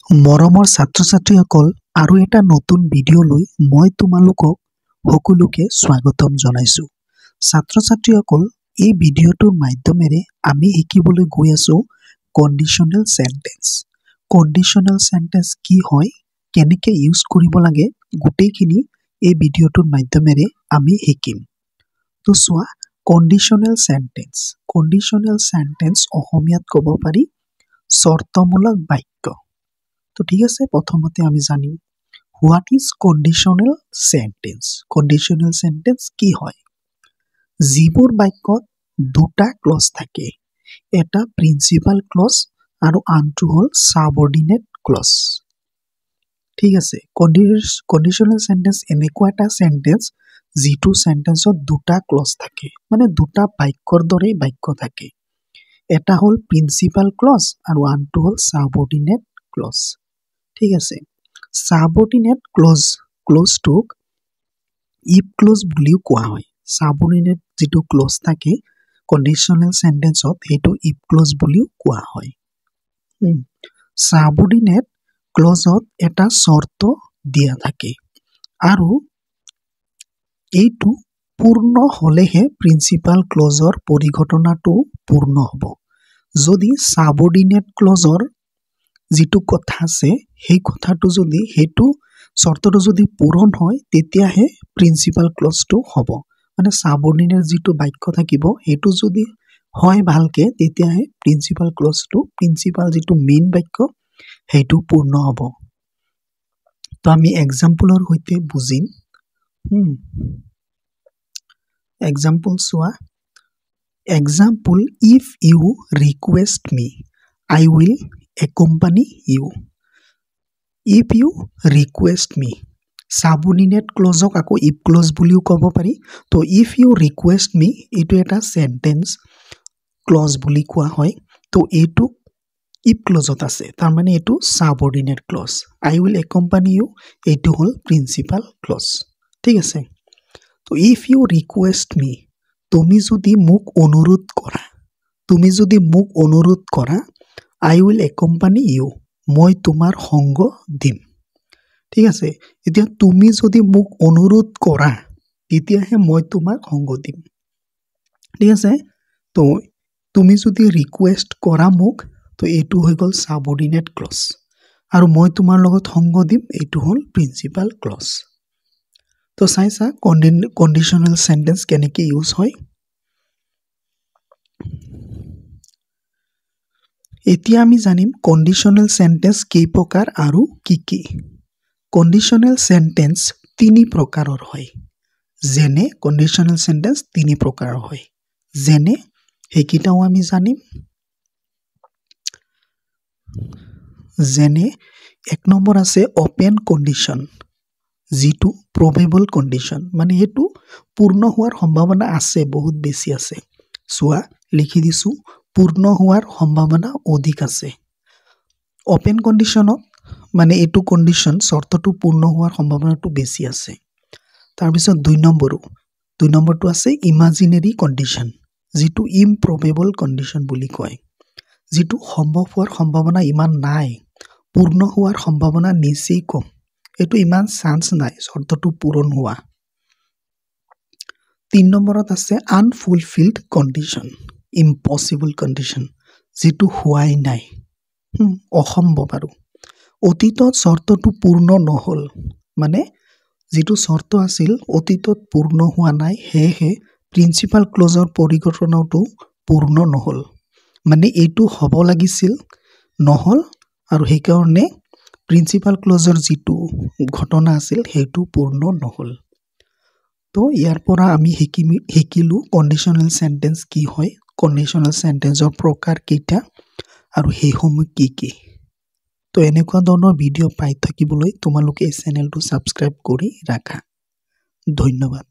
মৰমৰ ছাত্ৰ-ছাত্ৰীসকল আৰু এটা নতুন ভিডিঅ'লৈ মই তোমালোকক সকলোকে স্বাগতম জনাইছো। ছাত্ৰ-ছাত্ৰীসকল, এই ভিডিঅ'টোৰ মাধ্যমেৰে আমি শিকিবলৈ গৈ আছো কণ্ডিশ্যনেল সেন্টেন্স। কণ্ডিশ্যনেল সেন্টেন্স কি হয়, কেনেকৈ ইউজ কৰিব লাগে, গোটেইখিনি এই ভিডিঅ'টোৰ মাধ্যমেৰে আমি শিকিম। তো চোৱা, কণ্ডিশ্যনেল সেন্টেন্স। কণ্ডিশ্যনেল সেন্টেন্স অসমীয়াত ক'ব পাৰি চৰ্তমূলক বাক্য। তো ঠিক আছে, প্ৰথমতে আমি জানিম what is conditional sentence. Conditional sentence কি হয়? যিবোৰ বাক্যত দুটা ক্লজ থাকে, এটা প্ৰিন্সিপাল ক্লজ আৰু আনটো হ'ল সাবঅৰ্ডিনেট ক্লজ। ঠিক আছে, কণ্ডিশ্যনেল সেন্টেন্স এনেকুৱা এটা সেন্টেন্স যিটো সেন্টেন্সত দুটা ক্লজ থাকে, মানে দুটা বাক্যৰ দৰে বাক্য থাকে। এটা হ'ল প্ৰিন্সিপাল ক্লজ আৰু আনটো হ'ল সাবঅৰ্ডিনেট ক্লজ। ঠিক আছে, সাবঅৰ্ডিনেট ক্লজটোক ইফ ক্লজ বুলিও কোৱা হয়। সাবঅৰ্ডিনেট যিটো ক্লজ থাকে কণ্ডিশ্যনেল সেন্টেন্সত, সেইটো ইফ ক্লজ বুলিও কোৱা হয়। সাবঅৰ্ডিনেট ক্লজত এটা চৰ্ত দিয়া থাকে আৰু এইটো পূৰ্ণ হ'লেহে প্ৰিন্সিপাল ক্লজৰ পৰিঘটনাটো পূৰ্ণ হ'ব। যদি সাবঅৰ্ডিনেট ক্লজৰ যিটো কথা আছে সেই কথাটো যদি সেইটো চৰ্তটো যদি পূৰণ হয় তেতিয়াহে প্ৰিন্সিপাল ক্লজটো হ'ব। মানে সাবঅৰ্ডিনেট যিটো বাক্য থাকিব সেইটো যদি হয় ভালকে, তেতিয়াহে প্ৰিন্সিপাল ক্লজটো, প্ৰিন্সিপাল যিটো মেইন বাক্য সেইটো পূৰ্ণ হ'ব। তো আমি এক্সাম্পলৰ সৈতে বুজিম। এক্সাম্পল চোৱা। Example, if you request me I will accompany you. If you request me, subordinate ক্লজক আকৌ ইফ ক্লজ বুলিও ক'ব পাৰি। তো ইফ ইউ ৰিকুৱেষ্ট মি এইটো এটা সেন্টেন্স ক্লজ বুলি কোৱা হয়। তো এইটো ইফ ক্লজত আছে, তাৰমানে এইটো সাবঅৰ্ডিনেট close. I will accompany you এইটো হ'ল প্ৰিন্সিপাল ক্লজ। ঠিক আছে, তো ইফ ইউ ৰিকুৱেষ্ট মি, তুমি যদি মোক অনুৰোধ কৰা, I will accompany you, মই তোমাৰ সংগ দিম। ঠিক আছে, এতিয়া তুমি যদি মোক অনুৰোধ কৰা তেতিয়াহে মই তোমাক সংগ দিম। ঠিক আছে, তো তুমি যদি ৰিকুৱেষ্ট কৰা মোক, তো এইটো হৈ গ'ল সাবঅৰ্ডিনেট ক্লজ, আৰু মই তোমাৰ লগত সংগ দিম এইটো হ'ল প্ৰিন্সিপাল ক্লজ। তো চাইছা কণ্ডিশ্যনেল সেন্টেন্স কেনেকৈ ইউজ হয়। এতিয়া আমি জানিম কণ্ডিশ্যনেল সেন্টেন্স কেই প্ৰকাৰ আৰু কি কি। কণ্ডিশ্যনেল সেন্টেন্স তিনি প্ৰকাৰৰ হয়। যেনে কণ্ডিশ্যনেল সেন্টেন্স তিনি প্ৰকাৰৰ হয়, যেনে সেইকেইটাও আমি জানিম। যেনে এক নম্বৰ আছে অপেন কণ্ডিশ্যন, যিটো প্ৰবেবল কণ্ডিশ্যন, মানে সেইটো পূৰ্ণ হোৱাৰ সম্ভাৱনা আছে, বহুত বেছি আছে। চোৱা, লিখি দিছো, পূৰ্ণ হোৱাৰ সম্ভাৱনা অধিক আছে। অপেন কণ্ডিশ্যনত মানে এইটো কণ্ডিশ্যন চৰ্তটো পূৰ্ণ হোৱাৰ সম্ভাৱনাটো বেছি আছে। তাৰপিছত দুই নম্বৰটো আছে ইমাজিনেৰী কণ্ডিশ্যন, যিটো ইমপ্ৰবেবল কণ্ডিশ্যন বুলি কয়, যিটো সম্ভৱ হোৱাৰ সম্ভাৱনা ইমান নাই, পূৰ্ণ হোৱাৰ সম্ভাৱনা নিচেই কম, এইটো ইমান চান্স নাই চৰ্তটো পূৰণ হোৱা। ৩ নম্বৰত আছে আনফুলফিল্ড কণ্ডিশ্যন, ইম্পচিবল কণ্ডিশ্যন, যিটো হোৱাই নাই, অসম্ভৱ। আৰু অতীতত চৰ্তটো পূৰ্ণ নহ'ল, মানে যিটো চৰ্ত আছিল অতীতত পূৰ্ণ হোৱা নাই, সেয়েহে প্ৰিন্সিপাল ক্লজৰ পৰিঘটনাটো পূৰ্ণ নহ'ল, মানে এইটো হ'ব লাগিছিল নহ'ল, আৰু সেইকাৰণে প্ৰিন্সিপাল ক্লজৰ যিটো ঘটনা আছিল সেইটো পূৰ্ণ নহ'ল। তো ইয়াৰ পৰা আমি শিকিলোঁ কণ্ডিশ্যনেল সেন্টেন্স কি হয়, কণ্ডিশ্যনেল সেন্টেন্সৰ প্ৰকাৰ কেইটা আৰু সেইসমূহ কি কি। তো এনেকুৱা ধৰণৰ ভিডিঅ' পাই থাকিবলৈ তোমালোকে এই চেনেলটো ছাবস্ক্ৰাইব কৰি ৰাখা। ধন্যবাদ।